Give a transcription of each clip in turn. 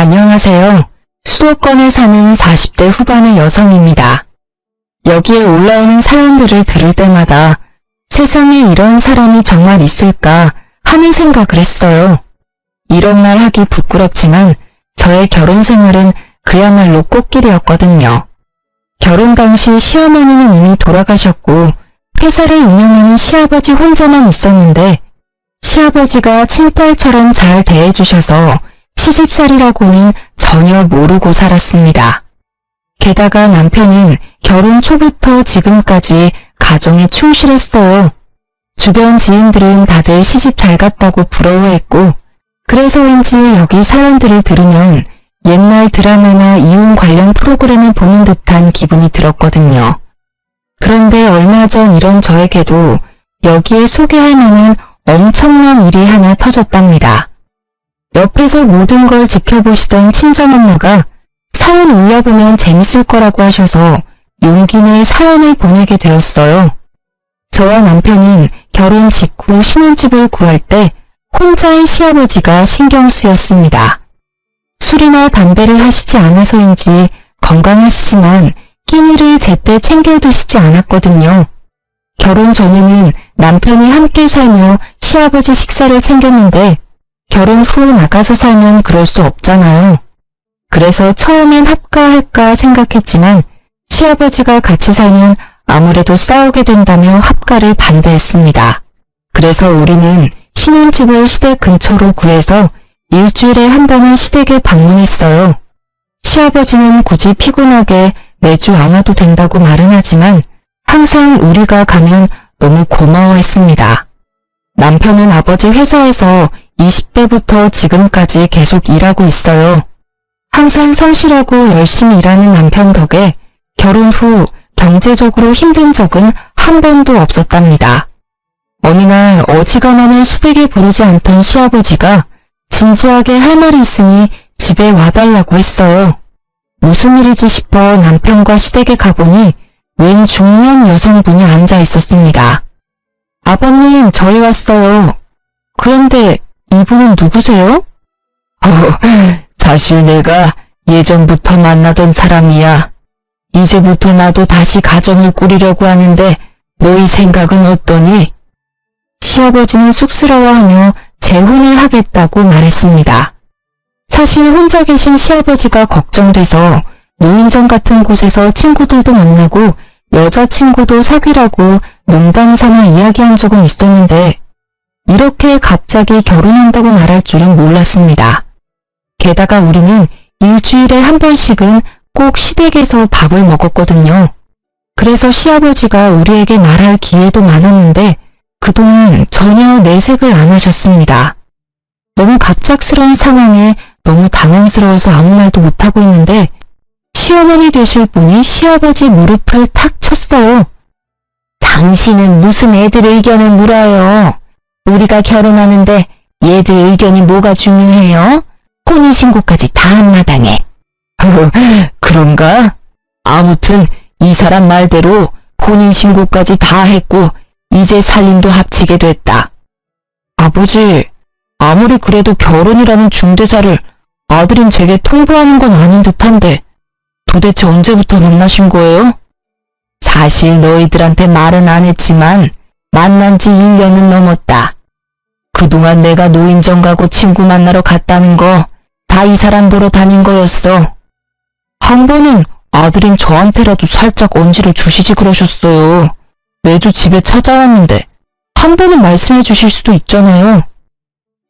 안녕하세요. 수도권에 사는 40대 후반의 여성입니다. 여기에 올라오는 사연들을 들을 때마다 세상에 이런 사람이 정말 있을까 하는 생각을 했어요. 이런 말 하기 부끄럽지만 저의 결혼 생활은 그야말로 꽃길이었거든요. 결혼 당시 시어머니는 이미 돌아가셨고 회사를 운영하는 시아버지 혼자만 있었는데 시아버지가 친딸처럼 잘 대해주셔서 시집살이라고는 전혀 모르고 살았습니다. 게다가 남편은 결혼 초부터 지금까지 가정에 충실했어요. 주변 지인들은 다들 시집 잘 갔다고 부러워했고 그래서인지 여기 사연들을 들으면 옛날 드라마나 이혼 관련 프로그램을 보는 듯한 기분이 들었거든요. 그런데 얼마 전 이런 저에게도 여기에 소개할 만한 엄청난 일이 하나 터졌답니다. 옆에서 모든 걸 지켜보시던 친정엄마가 사연 올려보면 재밌을 거라고 하셔서 용기 내 사연을 보내게 되었어요. 저와 남편은 결혼 직후 신혼집을 구할 때 혼자인 시아버지가 신경 쓰였습니다. 술이나 담배를 하시지 않아서인지 건강하시지만 끼니를 제때 챙겨 드시지 않았거든요. 결혼 전에는 남편이 함께 살며 시아버지 식사를 챙겼는데 결혼 후 나가서 살면 그럴 수 없잖아요. 그래서 처음엔 합가할까 생각했지만 시아버지가 같이 살면 아무래도 싸우게 된다며 합가를 반대했습니다. 그래서 우리는 신혼집을 시댁 근처로 구해서 일주일에 한 번은 시댁에 방문했어요. 시아버지는 굳이 피곤하게 매주 안 와도 된다고 말은 하지만 항상 우리가 가면 너무 고마워했습니다. 남편은 아버지 회사에서 20대부터 지금까지 계속 일하고 있어요. 항상 성실하고 열심히 일하는 남편 덕에 결혼 후 경제적으로 힘든 적은 한 번도 없었답니다. 어느 날 어지간하면 시댁에 부르지 않던 시아버지가 진지하게 할 말이 있으니 집에 와달라고 했어요. 무슨 일이지 싶어 남편과 시댁에 가보니 웬 중년 여성분이 앉아 있었습니다. 아버님, 저희 왔어요. 그런데 이분은 누구세요? 사실 내가 예전부터 만나던 사람이야. 이제부터 나도 다시 가정을 꾸리려고 하는데 너희 생각은 어떠니? 시아버지는 쑥스러워하며 재혼을 하겠다고 말했습니다. 사실 혼자 계신 시아버지가 걱정돼서 노인정 같은 곳에서 친구들도 만나고 여자친구도 사귀라고 농담삼아 이야기한 적은 있었는데 이렇게 갑자기 결혼한다고 말할 줄은 몰랐습니다. 게다가 우리는 일주일에 한 번씩은 꼭 시댁에서 밥을 먹었거든요. 그래서 시아버지가 우리에게 말할 기회도 많았는데 그동안 전혀 내색을 안 하셨습니다. 너무 갑작스러운 상황에 너무 당황스러워서 아무 말도 못하고 있는데 시어머니 되실 분이 시아버지 무릎을 탁 쳤어요. 당신은 무슨 애들 의견을 물어요? 우리가 결혼하는데 얘들 의견이 뭐가 중요해요? 혼인신고까지 다 한마당에. 그런가? 아무튼 이 사람 말대로 혼인신고까지 다 했고 이제 살림도 합치게 됐다. 아버지, 아무리 그래도 결혼이라는 중대사를 아들인 제게 통보하는 건 아닌 듯한데 도대체 언제부터 만나신 거예요? 사실 너희들한테 말은 안 했지만 만난 지 1년은 넘었다. 그동안 내가 노인정 가고 친구 만나러 갔다는 거 다 이 사람 보러 다닌 거였어. 한 번은 아들인 저한테라도 살짝 언지를 주시지 그러셨어요. 매주 집에 찾아왔는데 한 번은 말씀해 주실 수도 있잖아요.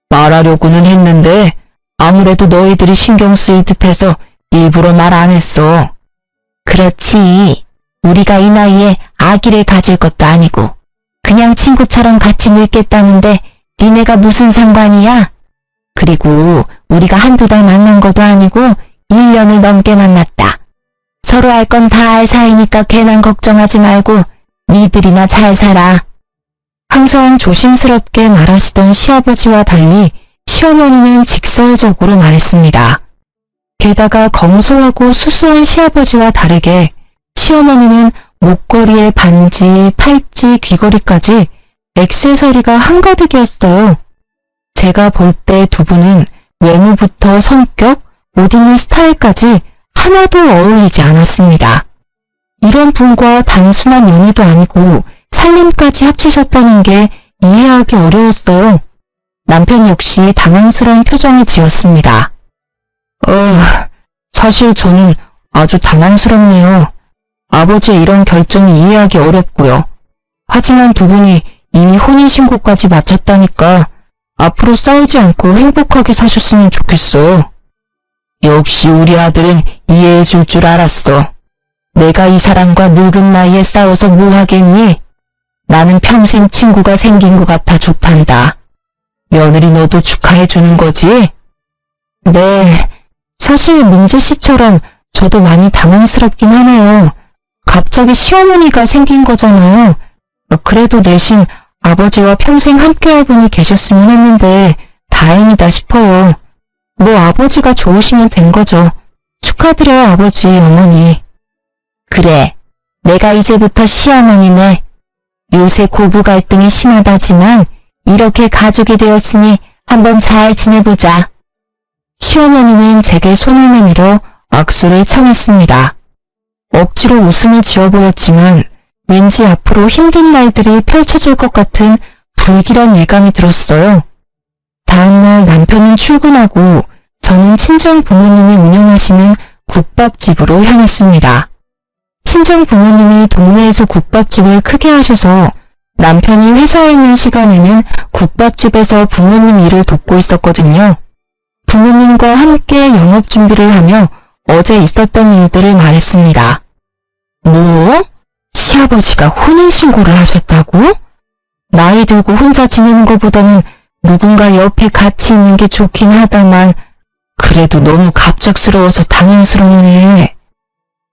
말하려고는 했는데 아무래도 너희들이 신경 쓰일 듯해서 일부러 말 안 했어. 그렇지. 우리가 이 나이에 아기를 가질 것도 아니고 그냥 친구처럼 같이 늙겠다는데 니네가 무슨 상관이야? 그리고 우리가 한두 달 만난 것도 아니고 1년을 넘게 만났다. 서로 알 건 다 알 사이니까 괜한 걱정하지 말고 니들이나 잘 살아. 항상 조심스럽게 말하시던 시아버지와 달리 시어머니는 직설적으로 말했습니다. 게다가 검소하고 수수한 시아버지와 다르게 시어머니는 목걸이에 반지, 팔찌, 귀걸이까지 액세서리가 한가득이었어요. 제가 볼 때 두 분은 외모부터 성격, 옷 입는 스타일까지 하나도 어울리지 않았습니다. 이런 분과 단순한 연애도 아니고 살림까지 합치셨다는 게 이해하기 어려웠어요. 남편 역시 당황스러운 표정을 지었습니다. 사실 저는 아주 당황스럽네요. 아버지의 이런 결정이 이해하기 어렵고요. 하지만 두 분이 이미 혼인신고까지 마쳤다니까 앞으로 싸우지 않고 행복하게 사셨으면 좋겠어요. 역시 우리 아들은 이해해 줄 줄 알았어. 내가 이 사람과 늙은 나이에 싸워서 뭐 하겠니? 나는 평생 친구가 생긴 것 같아 좋단다. 며느리 너도 축하해 주는 거지? 네, 사실 민재 씨처럼 저도 많이 당황스럽긴 하네요. 갑자기 시어머니가 생긴 거잖아요. 그래도 대신 아버지와 평생 함께할 분이 계셨으면 했는데 다행이다 싶어요. 뭐 아버지가 좋으시면 된 거죠. 축하드려요 아버지, 어머니. 그래, 내가 이제부터 시어머니네. 요새 고부 갈등이 심하다지만 이렇게 가족이 되었으니 한번 잘 지내보자. 시어머니는 제게 손을 내밀어 악수를 청했습니다. 억지로 웃음을 지어 보였지만 왠지 앞으로 힘든 날들이 펼쳐질 것 같은 불길한 예감이 들었어요. 다음날 남편은 출근하고 저는 친정 부모님이 운영하시는 국밥집으로 향했습니다. 친정 부모님이 동네에서 국밥집을 크게 하셔서 남편이 회사에 있는 시간에는 국밥집에서 부모님 일을 돕고 있었거든요. 부모님과 함께 영업 준비를 하며 어제 있었던 일들을 말했습니다. 뭐? 시아버지가 혼인신고를 하셨다고? 나이 들고 혼자 지내는 것보다는 누군가 옆에 같이 있는 게 좋긴 하다만 그래도 너무 갑작스러워서 당황스럽네.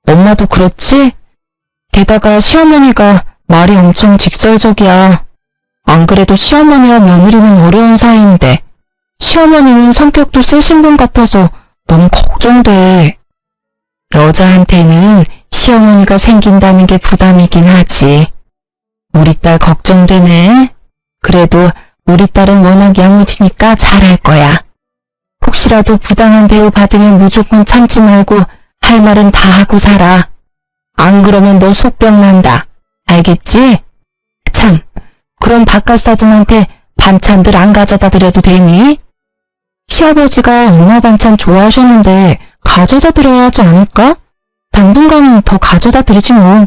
엄마도 그렇지? 게다가 시어머니가 말이 엄청 직설적이야. 안 그래도 시어머니와 며느리는 어려운 사이인데 시어머니는 성격도 세신 분 같아서 너무 걱정돼. 여자한테는 시어머니가 생긴다는 게 부담이긴 하지. 우리 딸 걱정되네. 그래도 우리 딸은 워낙 야무지니까 잘할 거야. 혹시라도 부당한 대우 받으면 무조건 참지 말고 할 말은 다 하고 살아. 안 그러면 너 속병 난다. 알겠지? 참, 그럼 바깥사돈한테 반찬들 안 가져다 드려도 되니? 시아버지가 엄마 반찬 좋아하셨는데 가져다 드려야 하지 않을까? 당분간은 더 가져다 드리지 뭐.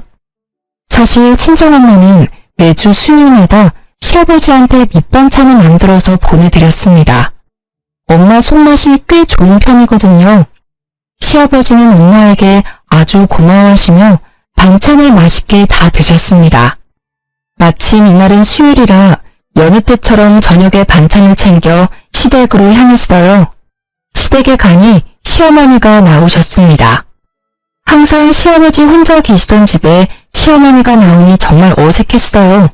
사실 친정엄마는 매주 수요일마다 시아버지한테 밑반찬을 만들어서 보내드렸습니다. 엄마 손맛이 꽤 좋은 편이거든요. 시아버지는 엄마에게 아주 고마워하시며 반찬을 맛있게 다 드셨습니다. 마침 이날은 수요일이라 여느 때처럼 저녁에 반찬을 챙겨 시댁으로 향했어요. 시댁에 가니 시어머니가 나오셨습니다. 항상 시아버지 혼자 계시던 집에 시어머니가 나오니 정말 어색했어요.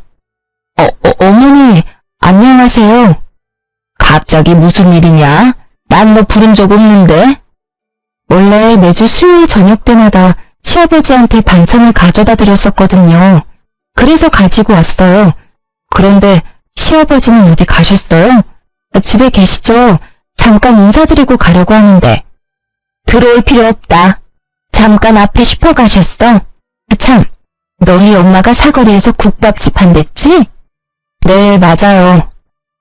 어머니, 안녕하세요. 갑자기 무슨 일이냐? 난 너 부른 적 없는데? 원래 매주 수요일 저녁 때마다 시아버지한테 반찬을 가져다 드렸었거든요. 그래서 가지고 왔어요. 그런데 시아버지는 어디 가셨어요? 집에 계시죠? 잠깐 인사드리고 가려고 하는데. 들어올 필요 없다. 잠깐 앞에 슈퍼 가셨어? 참, 너희 엄마가 사거리에서 국밥집 한댔지? 네, 맞아요.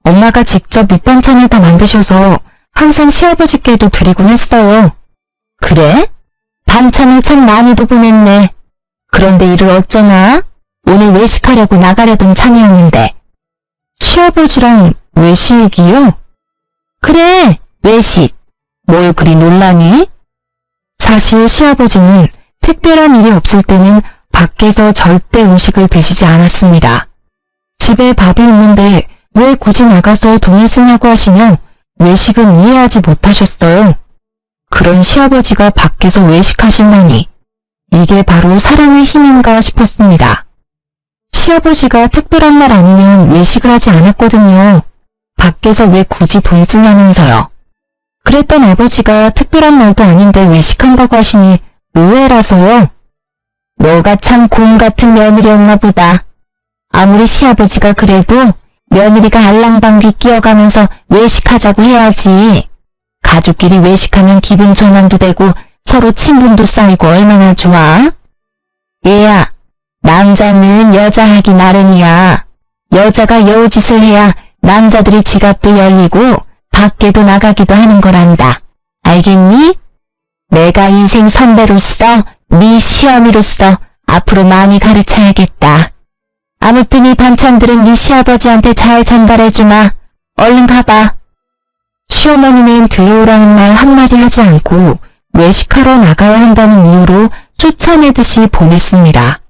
엄마가 직접 밑반찬을 다 만드셔서 항상 시아버지께도 드리곤 했어요. 그래? 반찬을 참 많이도 보냈네. 그런데 일을 어쩌나? 오늘 외식하려고 나가려던 참이었는데. 시아버지랑 외식이요? 그래, 외식. 뭘 그리 놀라니? 사실 시아버지는 특별한 일이 없을 때는 밖에서 절대 음식을 드시지 않았습니다. 집에 밥이 있는데 왜 굳이 나가서 돈을 쓰냐고 하시며 외식은 이해하지 못하셨어요. 그런 시아버지가 밖에서 외식하신다니 이게 바로 사랑의 힘인가 싶었습니다. 시아버지가 특별한 날 아니면 외식을 하지 않았거든요. 밖에서 왜 굳이 돈 쓰냐면서요. 그랬던 아버지가 특별한 날도 아닌데 외식한다고 하시니 의외라서요. 너가 참 곰 같은 며느리였나 보다. 아무리 시아버지가 그래도 며느리가 알랑방귀 끼어가면서 외식하자고 해야지. 가족끼리 외식하면 기분 전환도 되고 서로 친분도 쌓이고 얼마나 좋아? 얘야, 남자는 여자 하기 나름이야. 여자가 여우짓을 해야 남자들이 지갑도 열리고 밖에도 나가기도 하는 거란다. 알겠니? 내가 인생 선배로서 네 시어미로서 앞으로 많이 가르쳐야겠다. 아무튼 이 반찬들은 네 시아버지한테 잘 전달해주마. 얼른 가봐. 시어머니는 들어오라는 말 한마디 하지 않고 외식하러 나가야 한다는 이유로 쫓아내듯이 보냈습니다.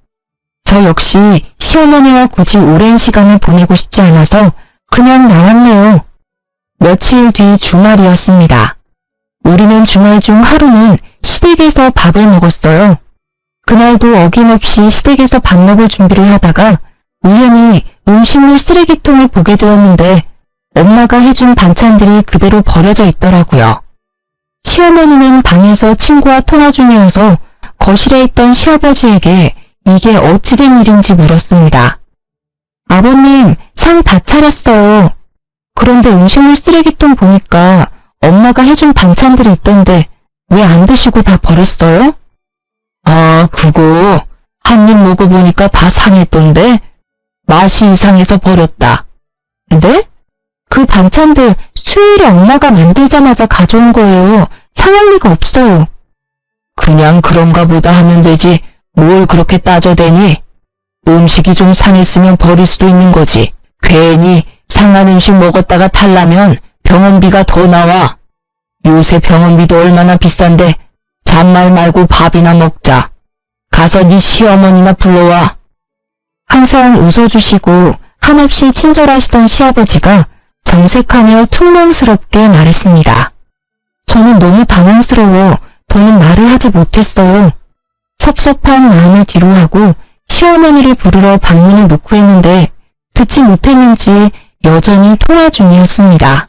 저 역시 시어머니와 굳이 오랜 시간을 보내고 싶지 않아서 그냥 나왔네요. 며칠 뒤 주말이었습니다. 우리는 주말 중 하루는 시댁에서 밥을 먹었어요. 그날도 어김없이 시댁에서 밥 먹을 준비를 하다가 우연히 음식물 쓰레기통을 보게 되었는데 엄마가 해준 반찬들이 그대로 버려져 있더라고요. 시어머니는 방에서 친구와 통화 중이어서 거실에 있던 시아버지에게 이게 어찌 된 일인지 물었습니다. 아버님, 상 다 차렸어요. 그런데 음식물 쓰레기통 보니까 엄마가 해준 반찬들이 있던데 왜 안 드시고 다 버렸어요? 아, 그거 한 입 먹어보니까 다 상했던데 맛이 이상해서 버렸다. 근데? 그 반찬들 수요일에 엄마가 만들자마자 가져온 거예요. 상할 리가 없어요. 그냥 그런가 보다 하면 되지 뭘 그렇게 따져대니? 음식이 좀 상했으면 버릴 수도 있는 거지. 괜히 상한 음식 먹었다가 탈라면 병원비가 더 나와. 요새 병원비도 얼마나 비싼데 잔말 말고 밥이나 먹자. 가서 네 시어머니나 불러와. 항상 웃어주시고 한없이 친절하시던 시아버지가 정색하며 퉁명스럽게 말했습니다. 저는 너무 당황스러워 더는 말을 하지 못했어요. 섭섭한 마음을 뒤로하고 시어머니를 부르러 방문을 놓고 했는데 듣지 못했는지 여전히 통화 중이었습니다.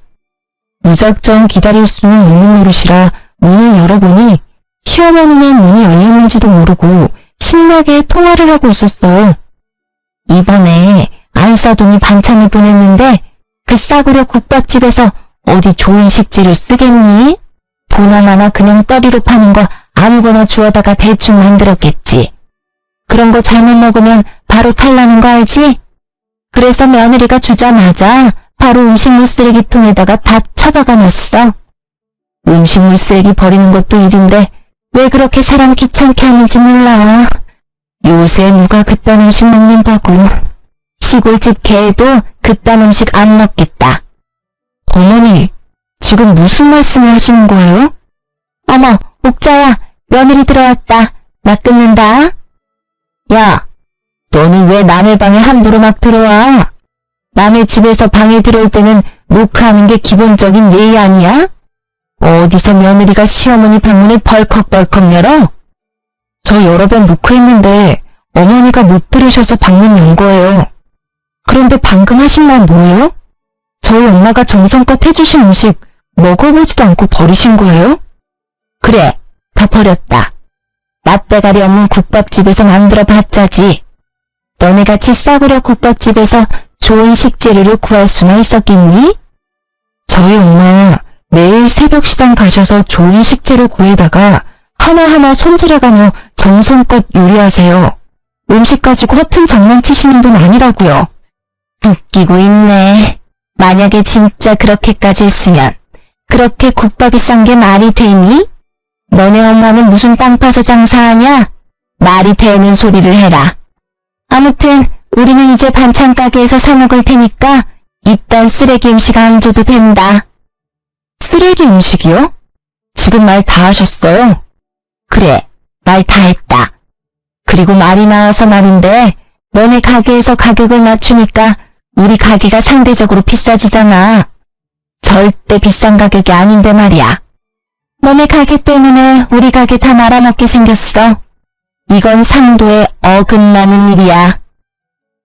무작정 기다릴 수는 없는 노릇이라 문을 열어보니 시어머니는 문이 열렸는지도 모르고 신나게 통화를 하고 있었어요. 이번에 안사돈이 반찬을 보냈는데 그 싸구려 국밥집에서 어디 좋은 식재료 쓰겠니? 보나마나 그냥 떠리로 파는 거 아무거나 주워다가 대충 만들었겠지. 그런 거 잘못 먹으면 바로 탈나는 거 알지? 그래서 며느리가 주자마자 바로 음식물 쓰레기통에다가 다 처박아 놨어. 음식물 쓰레기 버리는 것도 일인데 왜 그렇게 사람 귀찮게 하는지 몰라. 요새 누가 그딴 음식 먹는다고. 시골집 개도 그딴 음식 안 먹겠다. 어머니, 지금 무슨 말씀을 하시는 거예요? 어머, 옥자야, 며느리 들어왔다. 나 끊는다. 야, 너는 왜 남의 방에 함부로 막 들어와? 남의 집에서 방에 들어올 때는 노크하는 게 기본적인 예의 아니야? 어디서 며느리가 시어머니 방문을 벌컥벌컥 열어? 저 여러 번 노크했는데 어머니가 못 들으셔서 방문 연 거예요. 그런데 방금 하신 말 뭐예요? 저희 엄마가 정성껏 해주신 음식 먹어보지도 않고 버리신 거예요? 그래, 다 버렸다. 맛대가리 없는 국밥집에서 만들어 봤자지. 너네같이 싸구려 국밥집에서 좋은 식재료를 구할 수나 있었겠니? 저희 엄마 매일 새벽 시장 가셔서 좋은 식재료 구해다가 하나하나 손질해가며 정성껏 요리하세요. 음식 가지고 허튼 장난치시는 분 아니라고요. 웃기고 있네. 만약에 진짜 그렇게까지 했으면 그렇게 국밥이 싼 게 말이 되니? 너네 엄마는 무슨 땅 파서 장사하냐? 말이 되는 소리를 해라. 아무튼 우리는 이제 반찬 가게에서 사 먹을 테니까 이딴 쓰레기 음식 안 줘도 된다. 쓰레기 음식이요? 지금 말 다 하셨어요? 그래, 말 다 했다. 그리고 말이 나와서 말인데 너네 가게에서 가격을 낮추니까 우리 가게가 상대적으로 비싸지잖아. 절대 비싼 가격이 아닌데 말이야. 너네 가게 때문에 우리 가게 다 말아먹게 생겼어. 이건 상도에 어긋나는 일이야.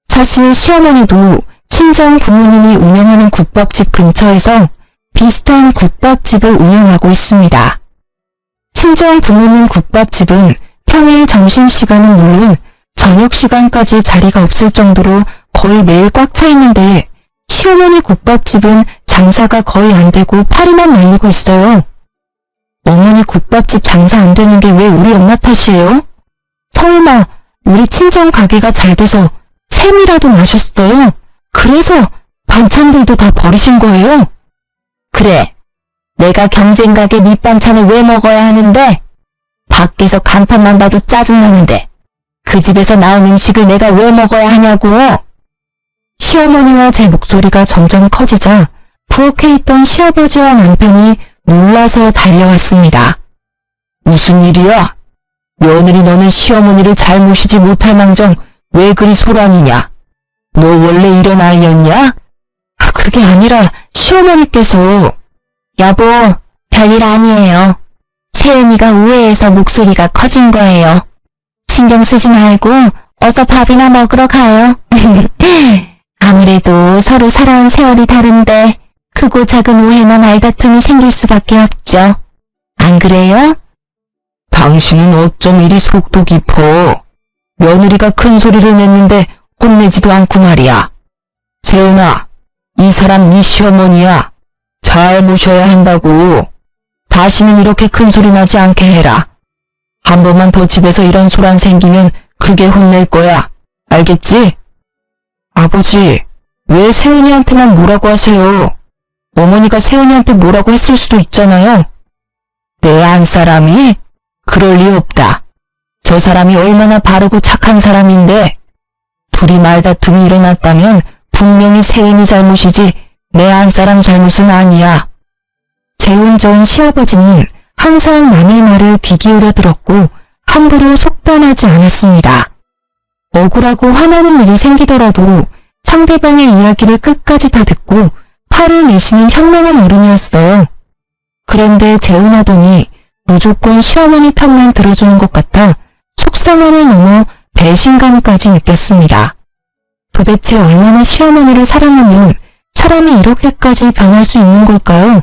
사실 시어머니도 친정 부모님이 운영하는 국밥집 근처에서 비슷한 국밥집을 운영하고 있습니다. 친정 부모님 국밥집은 평일 점심시간은 물론 저녁시간까지 자리가 없을 정도로 거의 매일 꽉 차 있는데 시어머니 국밥집은 장사가 거의 안 되고 파리만 날리고 있어요. 어머니 국밥집 장사 안 되는 게 왜 우리 엄마 탓이에요? 설마 우리 친정 가게가 잘 돼서 샘이라도 나셨어요? 그래서 반찬들도 다 버리신 거예요? 그래. 내가 경쟁가게 밑반찬을 왜 먹어야 하는데? 밖에서 간판만 봐도 짜증나는데 그 집에서 나온 음식을 내가 왜 먹어야 하냐고. 시어머니와 제 목소리가 점점 커지자 부엌에 있던 시아버지와 남편이 놀라서 달려왔습니다. 무슨 일이야? 며느리 너는 시어머니를 잘 모시지 못할 망정 왜 그리 소란이냐? 너 원래 이런 아이였냐? 그게 아니라 시어머니께서. 여보, 별일 아니에요. 세은이가 우회해서 목소리가 커진 거예요. 신경 쓰지 말고 어서 밥이나 먹으러 가요. 아무래도 서로 살아온 세월이 다른데 크고 작은 오해나 말다툼이 생길 수밖에 없죠. 안 그래요? 당신은 어쩜 이리 속도 깊어. 며느리가 큰 소리를 냈는데 혼내지도 않고 말이야. 세은아, 이 사람 네 시어머니야. 잘 모셔야 한다고. 다시는 이렇게 큰 소리 나지 않게 해라. 한 번만 더 집에서 이런 소란 생기면 크게 혼낼 거야. 알겠지? 아버지, 왜 세은이한테만 뭐라고 하세요? 어머니가 세은이한테 뭐라고 했을 수도 있잖아요. 내 안 사람이? 그럴 리 없다. 저 사람이 얼마나 바르고 착한 사람인데 둘이 말다툼이 일어났다면 분명히 세은이 잘못이지 내 안 사람 잘못은 아니야. 재혼 전 시아버지는 항상 남의 말을 귀 기울여 들었고 함부로 속단하지 않았습니다. 억울하고 화나는 일이 생기더라도 상대방의 이야기를 끝까지 다 듣고 화를 내시는 현명한 어른이었어요. 그런데 재혼하더니 무조건 시어머니 편만 들어주는 것 같아 속상함을 넘어 배신감까지 느꼈습니다. 도대체 얼마나 시어머니를 사랑하면 사람이 이렇게까지 변할 수 있는 걸까요?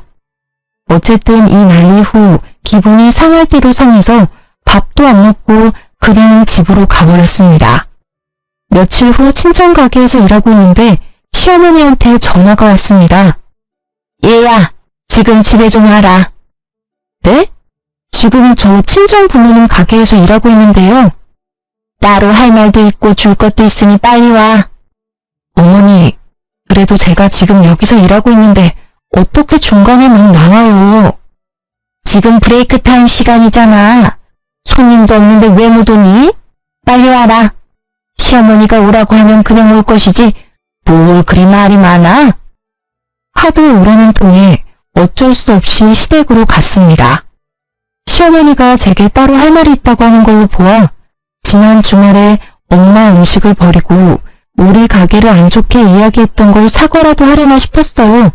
어쨌든 이 난리 후 기분이 상할 대로 상해서 밥도 안 먹고 그냥 집으로 가버렸습니다. 며칠 후 친정 가게에서 일하고 있는데 시어머니한테 전화가 왔습니다. 얘야, 지금 집에 좀 와라. 네? 지금 저 친정 부모님 가게에서 일하고 있는데요. 따로 할 말도 있고 줄 것도 있으니 빨리 와. 어머니, 그래도 제가 지금 여기서 일하고 있는데 어떻게 중간에 막 나와요? 지금 브레이크 타임 시간이잖아. 손님도 없는데 왜 못 오니? 빨리 와라. 시어머니가 오라고 하면 그냥 올 것이지 뭘 그리 말이 많아? 하도 오라는 통에 어쩔 수 없이 시댁으로 갔습니다. 시어머니가 제게 따로 할 말이 있다고 하는 걸로 보아 지난 주말에 엄마 음식을 버리고 우리 가게를 안 좋게 이야기했던 걸 사과라도 하려나 싶었어요.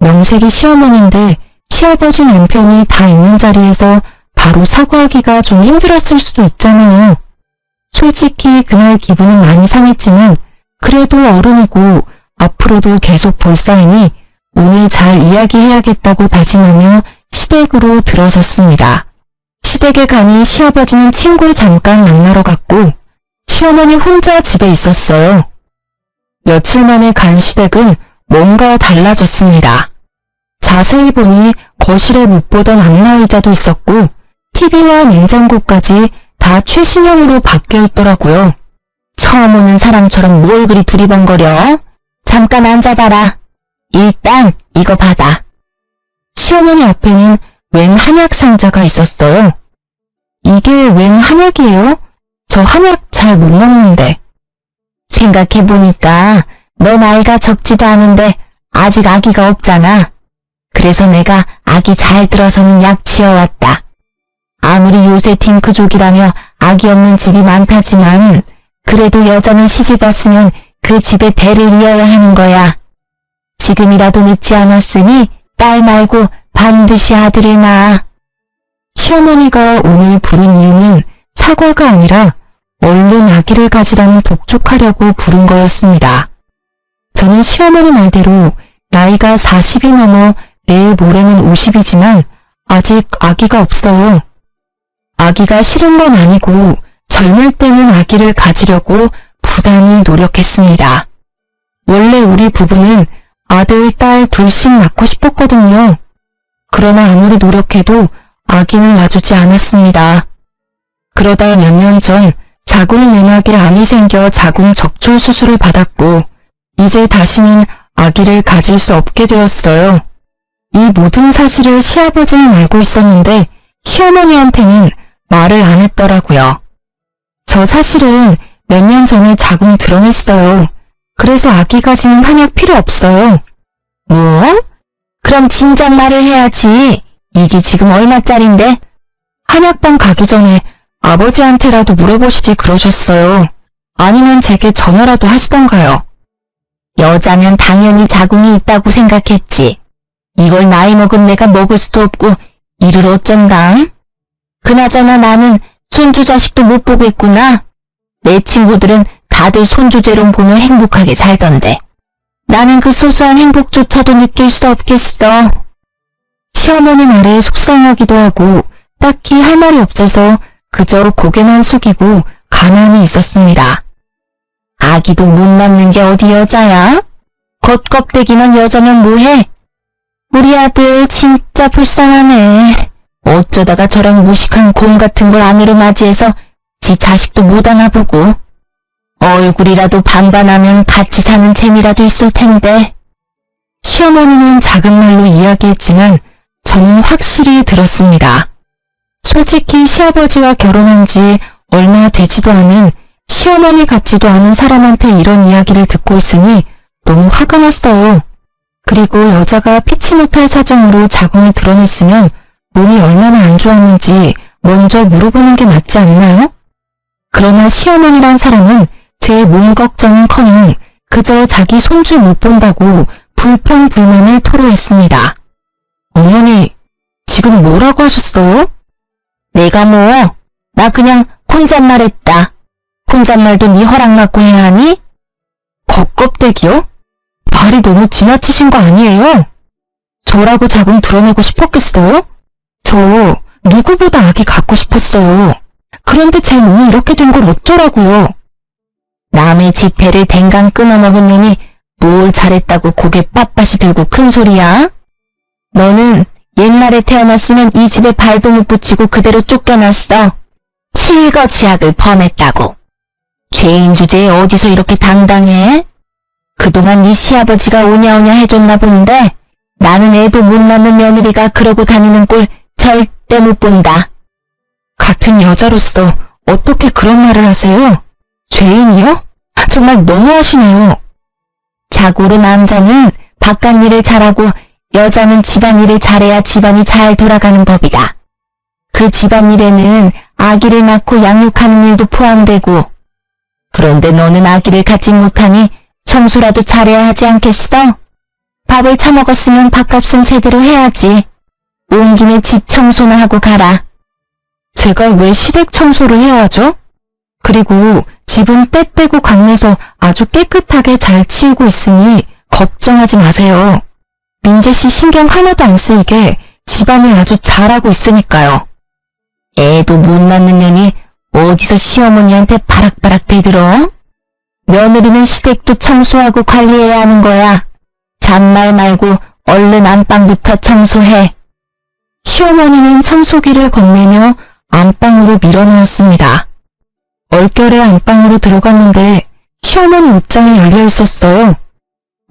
명색이 시어머니인데 시아버지 남편이 다 있는 자리에서 바로 사과하기가 좀 힘들었을 수도 있잖아요. 솔직히 그날 기분은 많이 상했지만 그래도 어른이고 앞으로도 계속 볼 사이니 오늘 잘 이야기해야겠다고 다짐하며 시댁으로 들어섰습니다. 시댁에 가니 시아버지는 친구 잠깐 만나러 갔고 시어머니 혼자 집에 있었어요. 며칠 만에 간 시댁은 뭔가 달라졌습니다. 자세히 보니 거실에 못 보던 안마의자도 있었고 TV와 냉장고까지 다 최신형으로 바뀌어 있더라고요. 처음 오는 사람처럼 뭘 그리 두리번거려? 잠깐 앉아봐라. 일단 이거 받아. 시어머니 앞에는 웬 한약 상자가 있었어요. 이게 웬 한약이에요? 저 한약 잘 못 먹는데. 생각해보니까 너 나이가 적지도 않은데 아직 아기가 없잖아. 그래서 내가 아기 잘 들어서는 약 지어왔다. 아무리 요새 딩크족이라며 아기 없는 집이 많다지만 그래도 여자는 시집 왔으면 그 집에 대를 이어야 하는 거야. 지금이라도 늦지 않았으니 딸 말고 반드시 아들을 낳아. 시어머니가 오늘 부른 이유는 사과가 아니라 얼른 아기를 가지라는 독촉하려고 부른 거였습니다. 저는 시어머니 말대로 나이가 40이 넘어 내일 모레는 50이지만 아직 아기가 없어요. 아기가 싫은 건 아니고 젊을 때는 아기를 가지려고 부단히 노력했습니다. 원래 우리 부부는 아들, 딸 둘씩 낳고 싶었거든요. 그러나 아무리 노력해도 아기는 와주지 않았습니다. 그러다 몇 년 전 자궁 내막에 암이 생겨 자궁 적출 수술을 받았고 이제 다시는 아기를 가질 수 없게 되었어요. 이 모든 사실을 시아버지는 알고 있었는데 시어머니한테는 말을 안 했더라고요. 저 사실은 몇 년 전에 자궁 드러냈어요. 그래서 아기 가지는 한약 필요 없어요. 뭐? 그럼 진작 말을 해야지. 이게 지금 얼마짜린데? 한약방 가기 전에 아버지한테라도 물어보시지 그러셨어요. 아니면 제게 전화라도 하시던가요. 여자면 당연히 자궁이 있다고 생각했지. 이걸 나이 먹은 내가 먹을 수도 없고 이를 어쩐다. 그나저나 나는 손주 자식도 못 보고 있구나. 내 친구들은 다들 손주제론 보며 행복하게 살던데. 나는 그 소소한 행복조차도 느낄 수 없겠어. 시어머니 말에 속상하기도 하고 딱히 할 말이 없어서 그저 고개만 숙이고 가만히 있었습니다. 아기도 못 낳는 게 어디 여자야? 겉껍데기만 여자면 뭐해? 우리 아들 진짜 불쌍하네. 어쩌다가 저런 무식한 곰 같은 걸 아내로 맞이해서 지 자식도 못 안아보고. 얼굴이라도 반반하면 같이 사는 재미라도 있을 텐데. 시어머니는 작은 말로 이야기했지만 저는 확실히 들었습니다. 솔직히 시아버지와 결혼한 지 얼마 되지도 않은 시어머니 같지도 않은 사람한테 이런 이야기를 듣고 있으니 너무 화가 났어요. 그리고 여자가 피치 못할 사정으로 자궁을 드러냈으면 몸이 얼마나 안 좋았는지 먼저 물어보는 게 맞지 않나요? 그러나 시어머니란 사람은 제 몸 걱정은커녕 그저 자기 손주 못 본다고 불평불만을 토로했습니다. 어머니, 지금 뭐라고 하셨어요? 내가 뭐? 나 그냥 혼잣말했다. 혼잣말도 네 허락 받고 해야 하니? 겉껍데기요? 말이 너무 지나치신 거 아니에요? 저라고 자궁 드러내고 싶었겠어요? 저 누구보다 아기 갖고 싶었어요. 그런데 제 몸이 이렇게 된 걸 어쩌라고요? 남의 지폐를 댕강 끊어먹은 년이 뭘 잘했다고 고개 빳빳이 들고 큰 소리야? 너는 옛날에 태어났으면 이 집에 발도 못 붙이고 그대로 쫓겨났어. 칠거지약을 범했다고. 죄인 주제에 어디서 이렇게 당당해? 그동안 네 시아버지가 오냐오냐 해줬나 본데 나는 애도 못 낳는 며느리가 그러고 다니는 꼴 절대 못 본다. 같은 여자로서 어떻게 그런 말을 하세요? 죄인이요? 정말 너무하시네요. 자고로 남자는 바깥 일을 잘하고 여자는 집안일을 잘해야 집안이 잘 돌아가는 법이다. 그 집안일에는 아기를 낳고 양육하는 일도 포함되고. 그런데 너는 아기를 갖지 못하니 청소라도 잘해야 하지 않겠어? 밥을 처먹었으면 밥값은 제대로 해야지. 온 김에 집 청소나 하고 가라. 제가 왜 시댁 청소를 해야 하죠? 그리고 집은 때 빼고 강내서 아주 깨끗하게 잘 치우고 있으니 걱정하지 마세요. 민재씨 신경 하나도 안 쓰이게 집안일 아주 잘하고 있으니까요. 애도 못 낳는 년이 어디서 시어머니한테 바락바락 대들어? 며느리는 시댁도 청소하고 관리해야 하는 거야. 잔말 말고 얼른 안방부터 청소해. 시어머니는 청소기를 건네며 안방으로 밀어넣었습니다. 얼결에 안방으로 들어갔는데 시어머니 옷장이 열려 있었어요.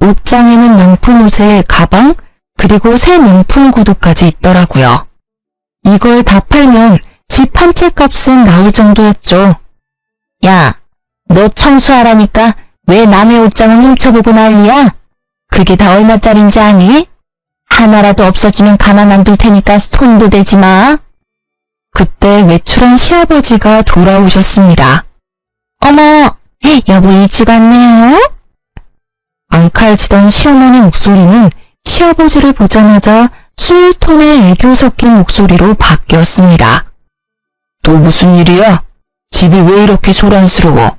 옷장에는 명품 옷에 가방 그리고 새 명품 구두까지 있더라고요. 이걸 다 팔면 집 한 채 값은 나올 정도였죠. 야, 너 청소하라니까 왜 남의 옷장을 훔쳐보고 난리야? 그게 다 얼마짜린지 아니? 하나라도 없어지면 가만 안 둘 테니까 손도 대지 마. 그때 외출한 시아버지가 돌아오셨습니다. 어머, 여보 일찍 왔네요. 앙칼지던 시어머니 목소리는 시아버지를 보자마자 술톤의 애교 섞인 목소리로 바뀌었습니다. 또 무슨 일이야? 집이 왜 이렇게 소란스러워?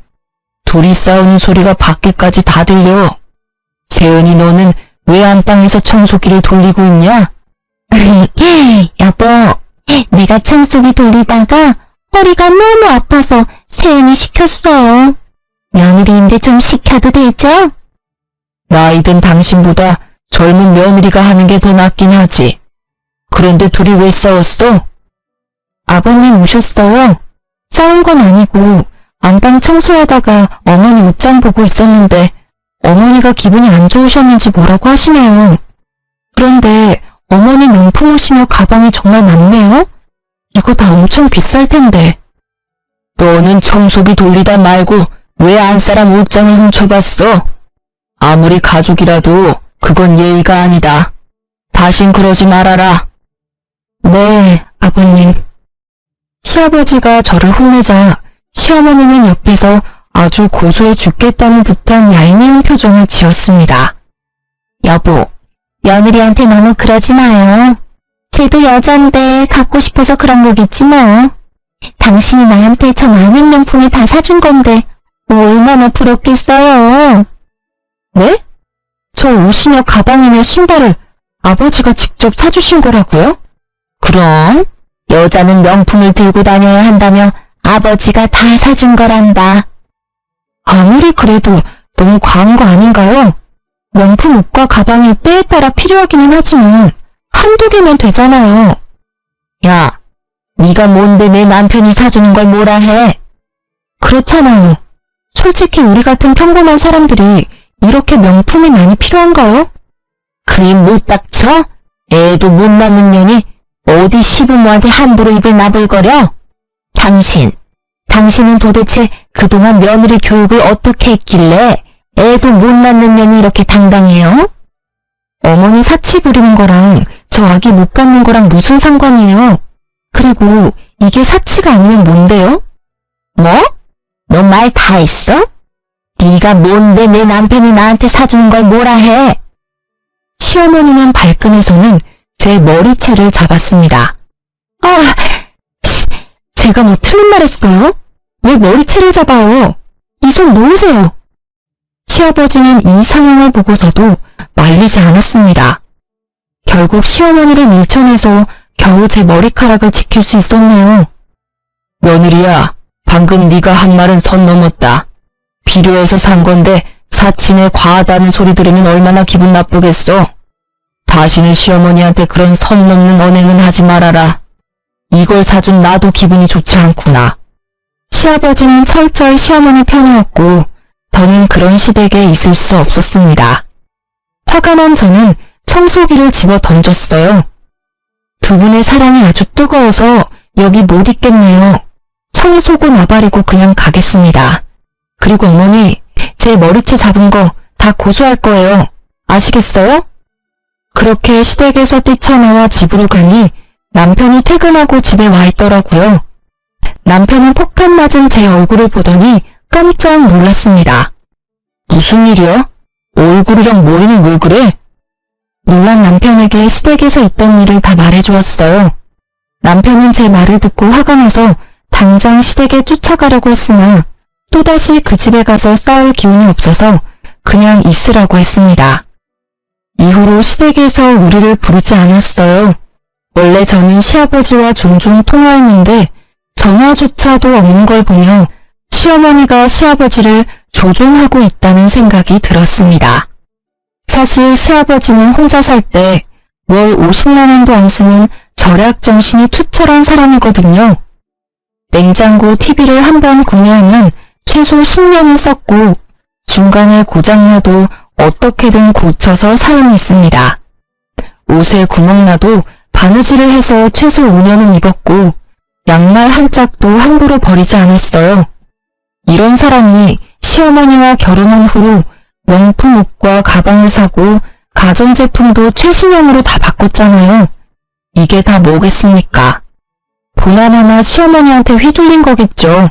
둘이 싸우는 소리가 밖에까지 다 들려. 재은이 너는 왜 안방에서 청소기를 돌리고 있냐? 여보, 내가 청소기 돌리다가 허리가 너무 아파서 세은이 시켰어. 며느리인데 좀 시켜도 되죠? 나이든 당신보다 젊은 며느리가 하는 게 더 낫긴 하지. 그런데 둘이 왜 싸웠어? 아버님 오셨어요? 싸운 건 아니고 안방 청소하다가 어머니 옷장 보고 있었는데 어머니가 기분이 안 좋으셨는지 뭐라고 하시네요. 그런데 어머니 명품 옷이며 가방이 정말 많네요? 이거 다 엄청 비쌀 텐데. 너는 청소기 돌리다 말고 왜 안 사람 옷장을 훔쳐봤어? 아무리 가족이라도 그건 예의가 아니다. 다신 그러지 말아라. 네, 아버님. 시아버지가 저를 혼내자 시어머니는 옆에서 아주 고소해 죽겠다는 듯한 얄미운 표정을 지었습니다. 여보, 며느리한테 너무 그러지 마요. 쟤도 여잔데 갖고 싶어서 그런 거겠지 뭐. 당신이 나한테 저 많은 명품을 다 사준 건데 얼마나 부럽겠어요. 네? 저 옷이며 가방이며 신발을 아버지가 직접 사주신 거라고요? 그럼 여자는 명품을 들고 다녀야 한다며 아버지가 다 사준 거란다. 아무리 그래도 너무 과한 거 아닌가요? 명품 옷과 가방이 때에 따라 필요하기는 하지만 한두 개면 되잖아요. 야, 네가 뭔데 내 남편이 사주는 걸 뭐라 해? 그렇잖아요. 솔직히 우리 같은 평범한 사람들이 이렇게 명품이 많이 필요한가요? 그 입 못 닥쳐? 애도 못 낳는 년이 어디 시부모한테 함부로 입을 나불거려? 당신은 도대체 그동안 며느리 교육을 어떻게 했길래 애도 못 낳는 년이 이렇게 당당해요? 어머니 사치 부리는 거랑 저 아기 못 갖는 거랑 무슨 상관이에요? 그리고 이게 사치가 아니면 뭔데요? 뭐? 너 말 다 했어? 네가 뭔데 내 남편이 나한테 사주는 걸 뭐라 해? 시어머니는 발끈해서는 제 머리채를 잡았습니다. 제가 뭐 틀린 말 했어요? 왜 머리채를 잡아요? 이 손 놓으세요. 시아버지는 이 상황을 보고서도 말리지 않았습니다. 결국 시어머니를 밀쳐내서 겨우 제 머리카락을 지킬 수 있었네요. 며느리야, 방금 네가 한 말은 선 넘었다. 필요해서 산 건데 사치네 과하다는 소리 들으면 얼마나 기분 나쁘겠어. 다시는 시어머니한테 그런 선 넘는 언행은 하지 말아라. 이걸 사준 나도 기분이 좋지 않구나. 시아버지는 철저히 시어머니 편이었고 더는 그런 시댁에 있을 수 없었습니다. 화가 난 저는 청소기를 집어 던졌어요. 두 분의 사랑이 아주 뜨거워서 여기 못 있겠네요. 청소고 나발이고 그냥 가겠습니다. 그리고 어머니, 제 머리채 잡은 거 다 고소할 거예요. 아시겠어요? 그렇게 시댁에서 뛰쳐나와 집으로 가니 남편이 퇴근하고 집에 와 있더라고요. 남편은 폭탄 맞은 제 얼굴을 보더니 깜짝 놀랐습니다. 무슨 일이야? 얼굴이랑 머리는 왜 그래? 놀란 남편에게 시댁에서 있던 일을 다 말해주었어요. 남편은 제 말을 듣고 화가 나서 당장 시댁에 쫓아가려고 했으나 또다시 그 집에 가서 싸울 기운이 없어서 그냥 있으라고 했습니다. 이후로 시댁에서 우리를 부르지 않았어요. 원래 저는 시아버지와 종종 통화했는데 전화조차도 없는 걸 보며 시어머니가 시아버지를 조종하고 있다는 생각이 들었습니다. 사실 시아버지는 혼자 살 때 월 50만 원도 안 쓰는 절약 정신이 투철한 사람이거든요. 냉장고 TV를 한 번 구매하면 최소 10년은 썼고 중간에 고장나도 어떻게든 고쳐서 사용했습니다. 옷에 구멍나도 바느질을 해서 최소 5년은 입었고 양말 한 짝도 함부로 버리지 않았어요. 이런 사람이 시어머니와 결혼한 후로 명품 옷과 가방을 사고 가전제품도 최신형으로 다 바꿨잖아요. 이게 다 뭐겠습니까? 보나마나 시어머니한테 휘둘린 거겠죠.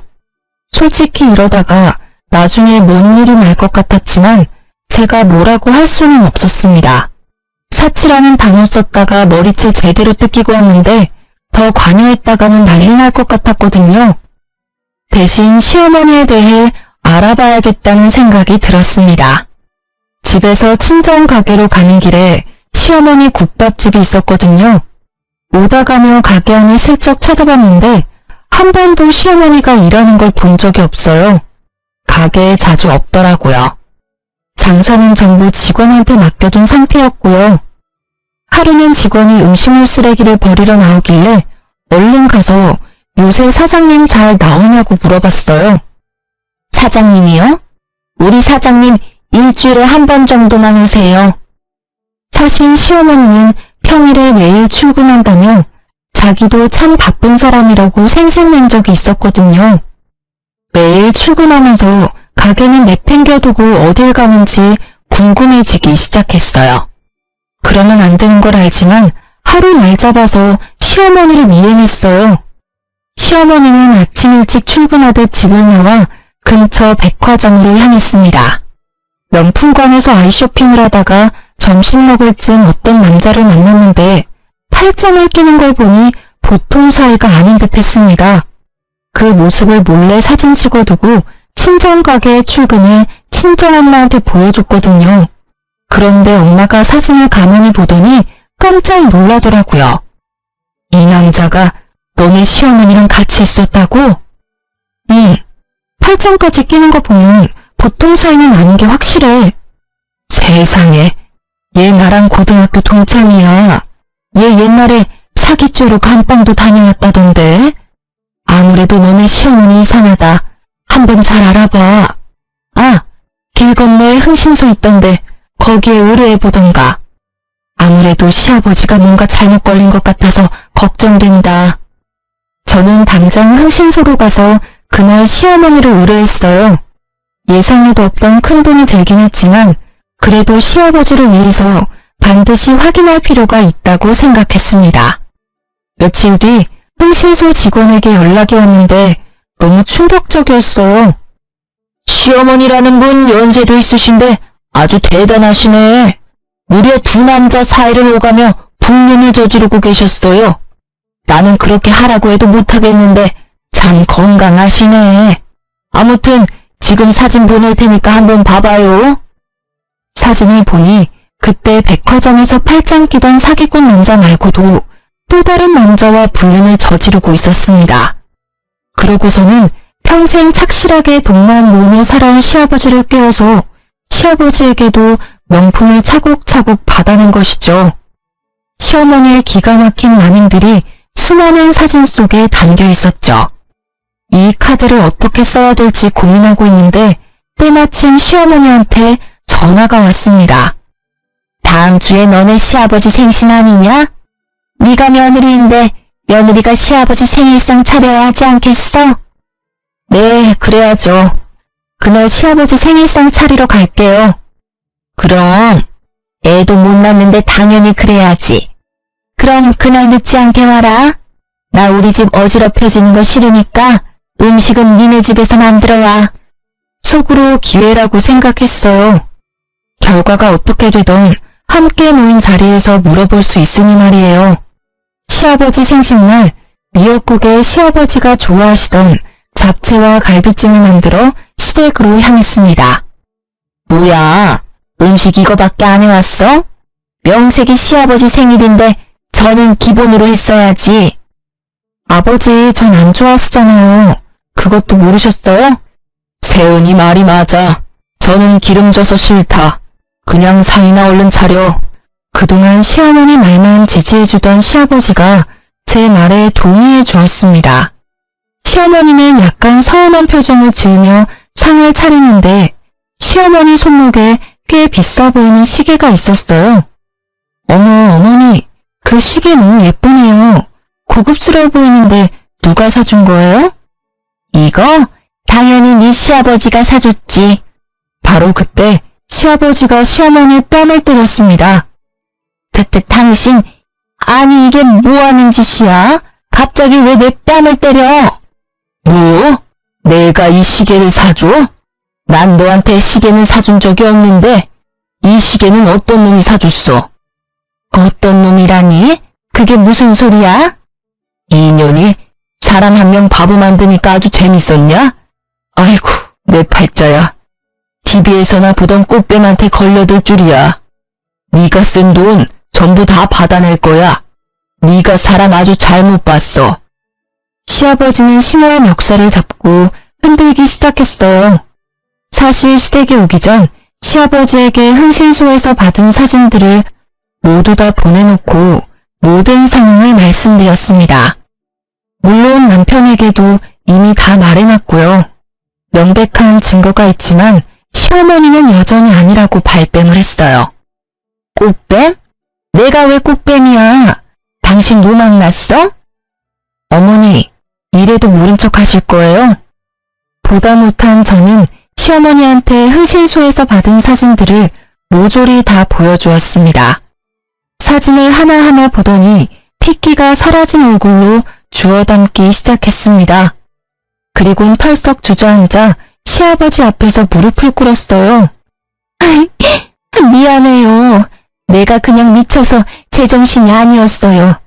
솔직히 이러다가 나중에 뭔 일이 날 것 같았지만 제가 뭐라고 할 수는 없었습니다. 사치라는 단어 썼다가 머리채 제대로 뜯기고 왔는데 더 관여했다가는 난리 날 것 같았거든요. 대신 시어머니에 대해 알아봐야겠다는 생각이 들었습니다. 집에서 친정 가게로 가는 길에 시어머니 국밥집이 있었거든요. 오다 가며 가게 안을 슬쩍 쳐다봤는데 한 번도 시어머니가 일하는 걸 본 적이 없어요. 가게에 자주 없더라고요. 장사는 전부 직원한테 맡겨둔 상태였고요. 하루는 직원이 음식물 쓰레기를 버리러 나오길래 얼른 가서 요새 사장님 잘 나오냐고 물어봤어요. 사장님이요? 우리 사장님 일주일에 한 번 정도만 오세요. 사실 시어머니는 평일에 매일 출근한다며 자기도 참 바쁜 사람이라고 생색낸 적이 있었거든요. 매일 출근하면서 가게는 내팽겨두고 어딜 가는지 궁금해지기 시작했어요. 그러면 안 되는 걸 알지만 하루 날 잡아서 시어머니를 미행했어요. 시어머니는 아침 일찍 출근하듯 집을 나와 근처 백화점으로 향했습니다. 명품관에서 아이쇼핑을 하다가 점심 먹을 쯤 어떤 남자를 만났는데 팔짱을 끼는 걸 보니 보통 사이가 아닌 듯 했습니다. 그 모습을 몰래 사진 찍어두고 친정 가게에 출근해 친정엄마한테 보여줬거든요. 그런데 엄마가 사진을 가만히 보더니 깜짝 놀라더라고요. 이 남자가 너네 시어머니랑 같이 있었다고? 응. 팔짱까지 끼는 거 보면 보통 사이는 아닌 게 확실해. 세상에, 얘 나랑 고등학교 동창이야. 얘 옛날에 사기죄로 감방도 다녀왔다던데. 아무래도 너네 시어머니 이상하다. 한번 잘 알아봐. 아, 길 건너에 흥신소 있던데 거기에 의뢰해보던가. 아무래도 시아버지가 뭔가 잘못 걸린 것 같아서 걱정된다. 저는 당장 흥신소로 가서 그날 시어머니를 의뢰했어요. 예상에도 없던 큰돈이 들긴 했지만 그래도 시아버지를 위해서 반드시 확인할 필요가 있다고 생각했습니다. 며칠 뒤 흥신소 직원에게 연락이 왔는데 너무 충격적이었어요. 시어머니라는 분 연세도 있으신데 아주 대단하시네. 무려 두 남자 사이를 오가며 불륜을 저지르고 계셨어요. 나는 그렇게 하라고 해도 못하겠는데 참 건강하시네. 아무튼 지금 사진 보낼 테니까 한번 봐봐요. 사진을 보니 그때 백화점에서 팔짱 끼던 사기꾼 남자 말고도 또 다른 남자와 불륜을 저지르고 있었습니다. 그러고서는 평생 착실하게 돈만 모으며 살아온 시아버지를 깨워서 시아버지에게도 명품을 차곡차곡 받아낸 것이죠. 시어머니의 기가 막힌 만행들이 수많은 사진 속에 담겨 있었죠. 이 카드를 어떻게 써야 될지 고민하고 있는데 때마침 시어머니한테 전화가 왔습니다. 다음 주에 너네 시아버지 생신 아니냐? 네가 며느리인데 며느리가 시아버지 생일상 차려야 하지 않겠어? 네, 그래야죠. 그날 시아버지 생일상 차리러 갈게요. 그럼 애도 못 낳는데 당연히 그래야지. 그럼 그날 늦지 않게 와라. 나 우리 집 어지럽혀지는 거 싫으니까 음식은 니네 집에서 만들어 와. 속으로 기회라고 생각했어요. 결과가 어떻게 되던 함께 모인 자리에서 물어볼 수 있으니 말이에요. 시아버지 생신날 미역국에 시아버지가 좋아하시던 잡채와 갈비찜을 만들어 시댁으로 향했습니다. 뭐야, 음식 이거밖에 안 해왔어? 명색이 시아버지 생일인데 저는 기본으로 했어야지. 아버지 전 안 좋아하시잖아요. 그것도 모르셨어요? 세은이 말이 맞아. 저는 기름져서 싫다. 그냥 상이나 얼른 차려. 그동안 시어머니 말만 지지해주던 시아버지가 제 말에 동의해 주었습니다. 시어머니는 약간 서운한 표정을 지으며 상을 차리는데 시어머니 손목에 꽤 비싸 보이는 시계가 있었어요. 어머, 어머니, 그 시계 너무 예쁘네요. 고급스러워 보이는데 누가 사준 거예요? 이거? 당연히 네 시아버지가 사줬지. 바로 그때 시아버지가 시어머니의 뺨을 때렸습니다. 당신, 아니 이게 뭐하는 짓이야? 갑자기 왜 내 뺨을 때려? 뭐? 내가 이 시계를 사줘? 난 너한테 시계는 사준 적이 없는데 이 시계는 어떤 놈이 사줬어? 어떤 놈이라니? 그게 무슨 소리야? 이년이 사람 한 명 바보 만드니까 아주 재밌었냐? 아이고, 내 팔자야. TV에서나 보던 꽃뱀한테 걸려들 줄이야. 네가 쓴 돈 전부 다 받아낼 거야. 네가 사람 아주 잘못 봤어. 시아버지는 심오한 멱살을 잡고 흔들기 시작했어요. 사실 시댁에 오기 전 시아버지에게 흥신소에서 받은 사진들을 모두 다 보내놓고 모든 상황을 말씀드렸습니다. 물론 남편에게도 이미 다 말해놨고요. 명백한 증거가 있지만 시어머니는 여전히 아니라고 발뺌을 했어요. 꽃뱀? 내가 왜 꽃뱀이야? 당신 노망 났어? 어머니, 이래도 모른 척 하실 거예요? 보다 못한 저는 시어머니한테 흥신소에서 받은 사진들을 모조리 다 보여주었습니다. 사진을 하나하나 보더니 핏기가 사라진 얼굴로 주워 담기 시작했습니다. 그리곤 털썩 주저앉아 시아버지 앞에서 무릎을 꿇었어요. 미안해요. 내가 그냥 미쳐서 제정신이 아니었어요.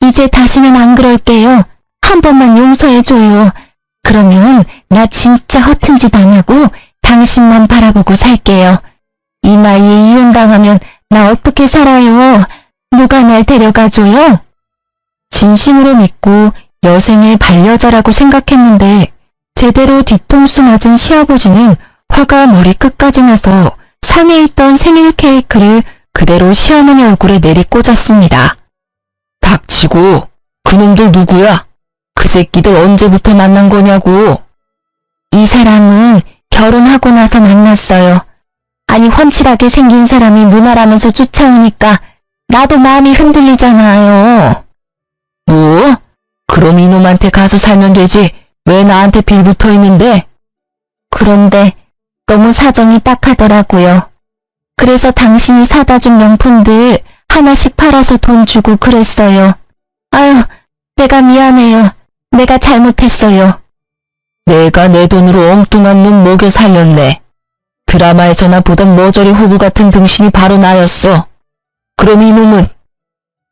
이제 다시는 안 그럴게요. 한 번만 용서해줘요. 그러면 나 진짜 허튼 짓 안 하고 당신만 바라보고 살게요. 이 나이에 이혼당하면 나 어떻게 살아요? 누가 날 데려가줘요? 진심으로 믿고 여생의 반려자라고 생각했는데 제대로 뒤통수 맞은 시아버지는 화가 머리끝까지 나서 상에 있던 생일 케이크를 그대로 시어머니 얼굴에 내리꽂았습니다. 닥치고 그놈들 누구야? 그 새끼들 언제부터 만난 거냐고. 이 사람은 결혼하고 나서 만났어요. 아니 훤칠하게 생긴 사람이 누나라면서 쫓아오니까 나도 마음이 흔들리잖아요. 뭐? 그럼 이놈한테 가서 살면 되지. 왜 나한테 빌붙어 있는데? 그런데 너무 사정이 딱하더라고요. 그래서 당신이 사다 준 명품들 하나씩 팔아서 돈 주고 그랬어요. 아유, 내가 미안해요. 내가 잘못했어요. 내가 내 돈으로 엉뚱한 놈 먹여 살렸네. 드라마에서나 보던 머저리 호구 같은 등신이 바로 나였어. 그럼 이놈은?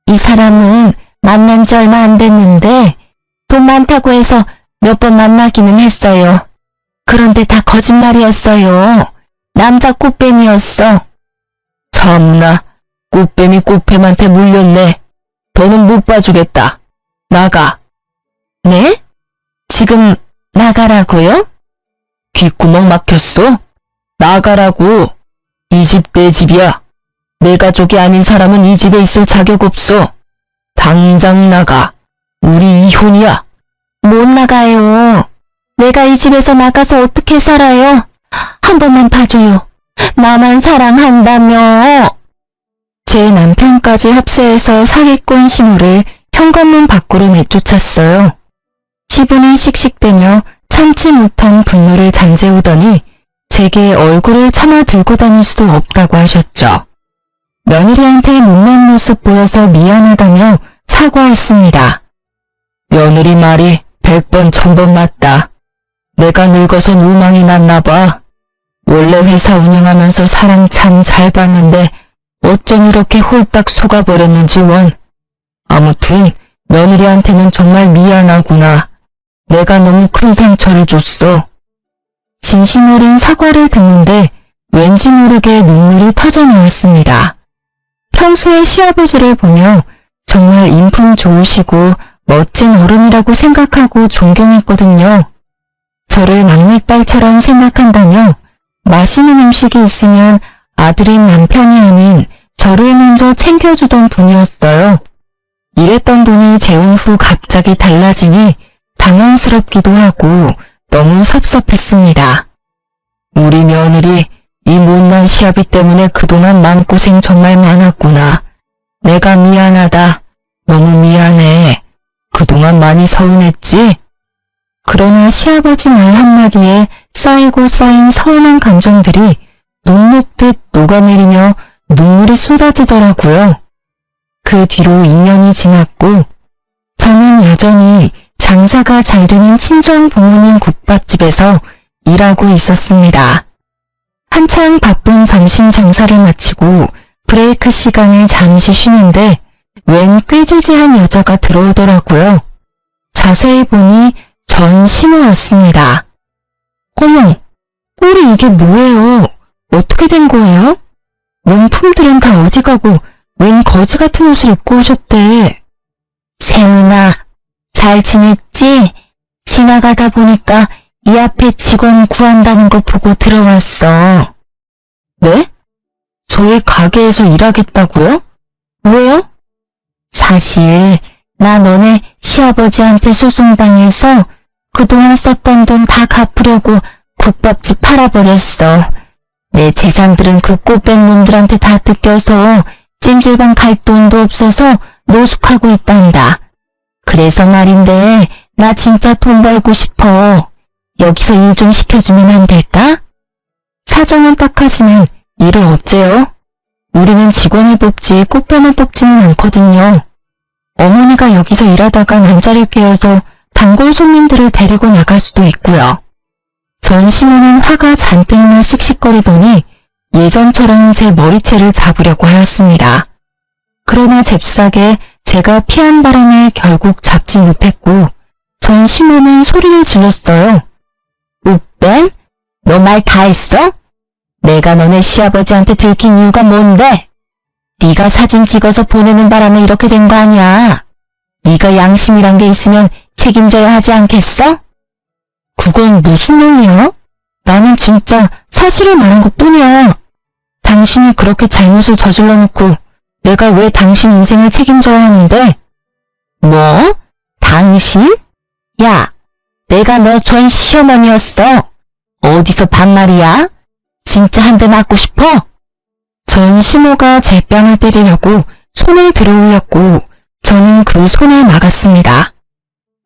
이 사람은 만난 지 얼마 안 됐는데 돈 많다고 해서 몇 번 만나기는 했어요. 그런데 다 거짓말이었어요. 남자 꽃뱀이었어. 참나, 꽃뱀이 꽃뱀한테 물렸네. 더는 못 봐주겠다. 나가. 네? 지금 나가라고요? 귓구멍 막혔어? 나가라고. 이 집 내 집이야. 내 가족이 아닌 사람은 이 집에 있을 자격 없어. 당장 나가. 우리 이혼이야. 못 나가요. 내가 이 집에서 나가서 어떻게 살아요? 한 번만 봐줘요. 나만 사랑한다며. 제 남편까지 합세해서 사기꾼 신호를 현관문 밖으로 내쫓았어요. 시부는 씩씩대며 참지 못한 분노를 잠재우더니 제게 얼굴을 차마 들고 다닐 수 없다고 하셨죠. 며느리한테 못난 모습 보여서 미안하다며 사과했습니다. 며느리 말이 100번 1000번 맞다. 내가 늙어서 누망이 났나 봐. 원래 회사 운영하면서 사랑 참 잘 봤는데 어쩜 이렇게 홀딱 속아버렸는지 원. 아무튼 며느리한테는 정말 미안하구나. 내가 너무 큰 상처를 줬어. 진심 어린 사과를 듣는데 왠지 모르게 눈물이 터져나왔습니다. 평소에 시아버지를 보며 정말 인품 좋으시고 멋진 어른이라고 생각하고 존경했거든요. 저를 막내딸처럼 생각한다며 맛있는 음식이 있으면 아들인 남편이 아닌 저를 먼저 챙겨주던 분이었어요. 일했던 돈이 재혼 후 갑자기 달라지니 당황스럽기도 하고 너무 섭섭했습니다. 우리 며느리 이 못난 시아비 때문에 그동안 마음고생 정말 많았구나. 내가 미안하다. 너무 미안해. 그동안 많이 서운했지? 그러나 시아버지 말 한마디에 쌓이고 쌓인 서운한 감정들이 눈 녹듯 녹아내리며 눈물이 쏟아지더라고요. 그 뒤로 2년이 지났고 저는 여전히 장사가 잘 되는 친정 부모님 국밥집에서 일하고 있었습니다. 한창 바쁜 점심 장사를 마치고 브레이크 시간에 잠시 쉬는데 웬 꾀지지한 여자가 들어오더라고요. 자세히 보니 전 신우였습니다. 어머, 꼴이 이게 뭐예요? 어떻게 된 거예요? 명품들은 다 어디 가고 웬 거지 같은 옷을 입고 오셨대. 세은아, 잘 지냈지? 지나가다 보니까 이 앞에 직원 구한다는 거 보고 들어왔어. 네? 저희 가게에서 일하겠다고요? 왜요? 사실 나 너네 시아버지한테 소송당해서 그동안 썼던 돈 다 갚으려고 국밥집 팔아버렸어. 내 재산들은 그 꽃뱀 놈들한테 다 뜯겨서 찜질방 갈 돈도 없어서 노숙하고 있단다. 그래서 말인데 나 진짜 돈 벌고 싶어. 여기서 일 좀 시켜주면 안 될까? 사정은 딱하지만 일을 어째요? 우리는 직원을 뽑지 꽃뱀을 뽑지는 않거든요. 어머니가 여기서 일하다가 남자를 깨어서 단골 손님들을 데리고 나갈 수도 있고요. 전시모는 화가 잔뜩 나 씩씩거리더니 예전처럼 제 머리채를 잡으려고 하였습니다. 그러나 잽싸게 제가 피한 바람에 결국 잡지 못했고 전시모는 소리를 질렀어요. 우뺀? 너 말 다 했어? 내가 너네 시아버지한테 들킨 이유가 뭔데? 네가 사진 찍어서 보내는 바람에 이렇게 된 거 아니야. 네가 양심이란 게 있으면 책임져야 하지 않겠어? 그건 무슨 논리야? 나는 진짜 사실을 말한 것뿐이야. 당신이 그렇게 잘못을 저질러 놓고 내가 왜 당신 인생을 책임져야 하는데? 뭐? 당신? 야, 내가 너 전 시어머니였어. 어디서 반말이야? 진짜 한 대 맞고 싶어? 전 시모가 제 뺨을 때리려고 손을 들어 올렸고 저는 그 손을 막았습니다.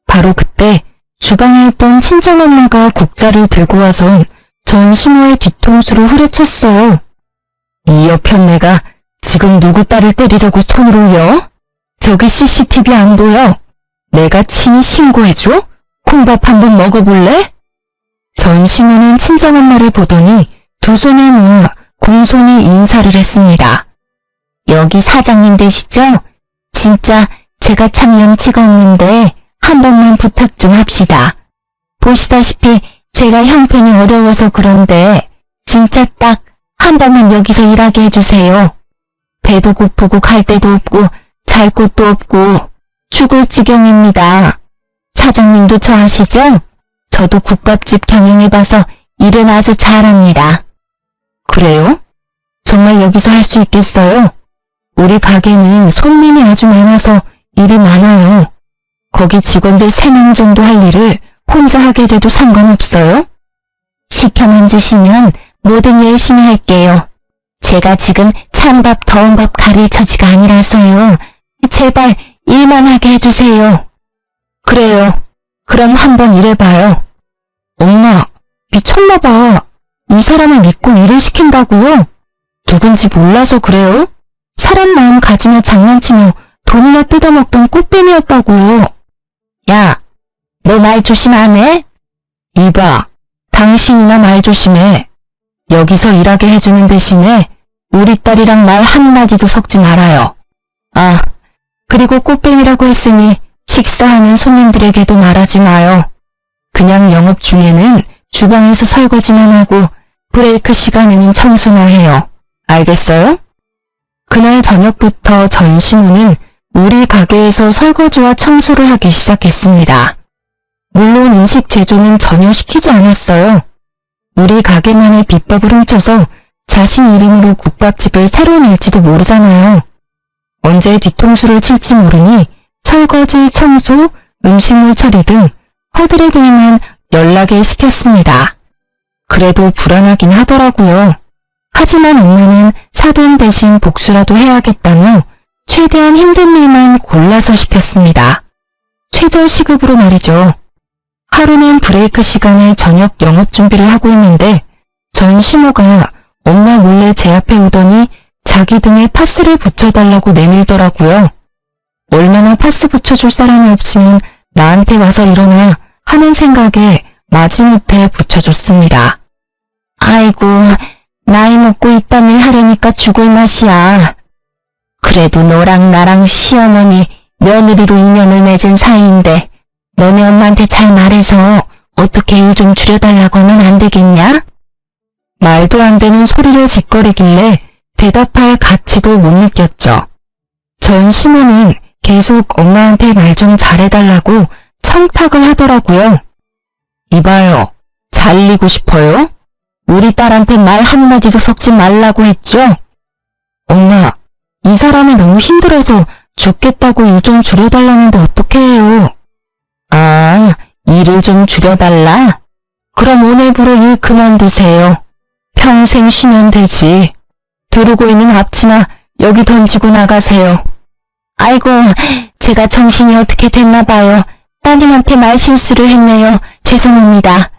바로 그때 주방에 있던 친정엄마가 국자를 들고 와서 전 시모의 뒤통수를 후려쳤어요. 이 여편네가 지금 누구 딸을 때리려고 손을 올려? 저기 CCTV 안 보여? 내가 친히 신고해줘? 콩밥 한번 먹어볼래? 전 시모는 친정엄마를 보더니 두 손을 모아 공손히 인사를 했습니다. 여기 사장님 되시죠? 진짜 제가 참 염치가 없는데 한 번만 부탁 좀 합시다. 보시다시피 제가 형편이 어려워서 그런데 진짜 딱 한 번만 여기서 일하게 해주세요. 배도 고프고 갈 데도 없고 잘 곳도 없고 죽을 지경입니다. 사장님도 저 아시죠? 저도 국밥집 경영해봐서 일은 아주 잘합니다. 그래요? 정말 여기서 할 수 있겠어요? 우리 가게는 손님이 아주 많아서 일이 많아요. 거기 직원들 3명 정도 할 일을 혼자 하게 돼도 상관없어요? 시켜만 주시면 뭐든 열심히 할게요. 제가 지금 찬밥 더운 밥 가릴 처지가 아니라서요. 제발 일만 하게 해주세요. 그래요. 그럼 한번 일해봐요. 엄마, 미쳤나봐. 이 사람을 믿고 일을 시킨다고요? 누군지 몰라서 그래요? 사람 마음 가지며 장난치며 돈이나 뜯어먹던 꽃뱀이었다고요. 야, 너 말 조심 안 해? 이봐, 당신이나 말 조심해. 여기서 일하게 해주는 대신에 우리 딸이랑 말 한마디도 섞지 말아요. 아, 그리고 꽃뱀이라고 했으니 식사하는 손님들에게도 말하지 마요. 그냥 영업 중에는 주방에서 설거지만 하고 브레이크 시간에는 청소나 해요. 알겠어요? 그날 저녁부터 전시모는 우리 가게에서 설거지와 청소를 하기 시작했습니다. 물론 음식 제조는 전혀 시키지 않았어요. 우리 가게만의 비법을 훔쳐서 자신 이름으로 국밥집을 새로 낼지도 모르잖아요. 언제 뒤통수를 칠지 모르니 설거지, 청소, 음식물 처리 등 허들의 일만 연락을 시켰습니다. 그래도 불안하긴 하더라고요. 하지만 엄마는 사돈 대신 복수라도 해야겠다며 최대한 힘든 일만 골라서 시켰습니다. 최저 시급으로 말이죠. 하루는 브레이크 시간에 저녁 영업 준비를 하고 있는데 전시모가 엄마 몰래 제 앞에 오더니 자기 등에 파스를 붙여달라고 내밀더라고요. 얼마나 파스 붙여줄 사람이 없으면 나한테 와서 일어나 하는 생각에 마지못해 붙여줬습니다. 아이고, 나이 먹고 이딴 일 하려니까 죽을 맛이야. 그래도 너랑 나랑 시어머니, 며느리로 인연을 맺은 사이인데 너네 엄마한테 잘 말해서 어떻게 일 좀 줄여달라고 하면 안 되겠냐? 말도 안 되는 소리를 짓거리길래 대답할 가치도 못 느꼈죠. 전시모는 계속 엄마한테 말 좀 잘해달라고 청탁을 하더라고요. 이봐요, 잘리고 싶어요? 우리 딸한테 말 한마디도 섞지 말라고 했죠? 엄마, 이 사람이 너무 힘들어서 죽겠다고 일 좀 줄여달라는데 어떻게 해요? 아, 일을 좀 줄여달라? 그럼 오늘부로 일 그만두세요. 평생 쉬면 되지. 두르고 있는 앞치마 여기 던지고 나가세요. 아이고, 제가 정신이 어떻게 됐나 봐요. 따님한테 말실수를 했네요. 죄송합니다.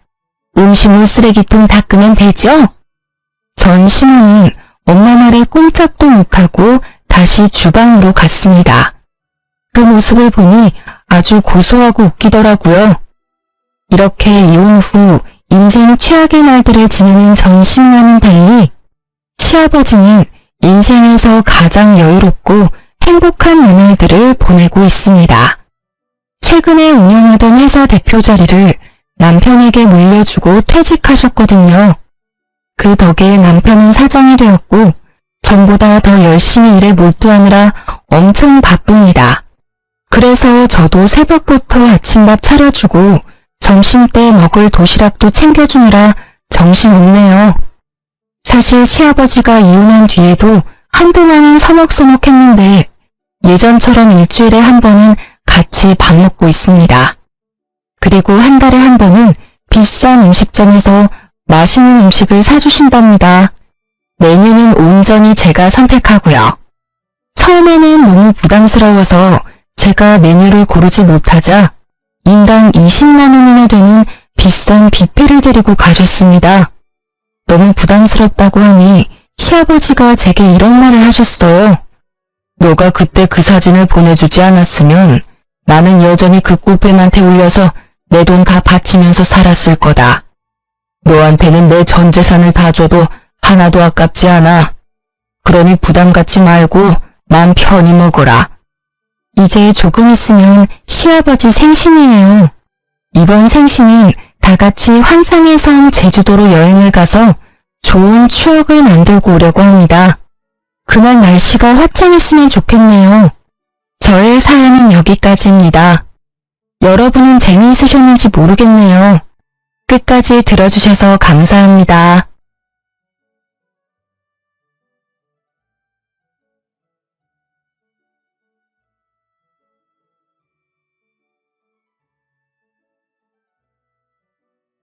음식물 쓰레기통 닦으면 되죠? 전 시모는 엄마 말에 꼼짝도 못하고 다시 주방으로 갔습니다. 그 모습을 보니 아주 고소하고 웃기더라고요. 이렇게 이혼 후 인생 최악의 날들을 지내는 전 시모와는 달리 시아버지는 인생에서 가장 여유롭고 행복한 나날들을 보내고 있습니다. 최근에 운영하던 회사 대표 자리를 남편에게 물려주고 퇴직하셨거든요. 그 덕에 남편은 사장이 되었고 전보다 더 열심히 일에 몰두하느라 엄청 바쁩니다. 그래서 저도 새벽부터 아침밥 차려주고 점심때 먹을 도시락도 챙겨주느라 정신없네요. 사실 시아버지가 이혼한 뒤에도 한동안은 서먹서먹했는데 예전처럼 일주일에 한 번은 같이 밥 먹고 있습니다. 그리고 한 달에 한 번은 비싼 음식점에서 맛있는 음식을 사주신답니다. 메뉴는 온전히 제가 선택하고요. 처음에는 너무 부담스러워서 제가 메뉴를 고르지 못하자 인당 20만 원이나 되는 비싼 뷔페를 데리고 가셨습니다. 너무 부담스럽다고 하니 시아버지가 제게 이런 말을 하셨어요. 너가 그때 그 사진을 보내주지 않았으면 나는 여전히 그 꽃뱀한테 울려서 내 돈 다 바치면서 살았을 거다. 너한테는 내 전 재산을 다 줘도 하나도 아깝지 않아. 그러니 부담 갖지 말고 맘 편히 먹어라. 이제 조금 있으면 시아버지 생신이에요. 이번 생신은 다 같이 환상의 섬 제주도로 여행을 가서 좋은 추억을 만들고 오려고 합니다. 그날 날씨가 화창했으면 좋겠네요. 저의 사연은 여기까지입니다. 여러분은 재미있으셨는지 모르겠네요. 끝까지 들어주셔서 감사합니다.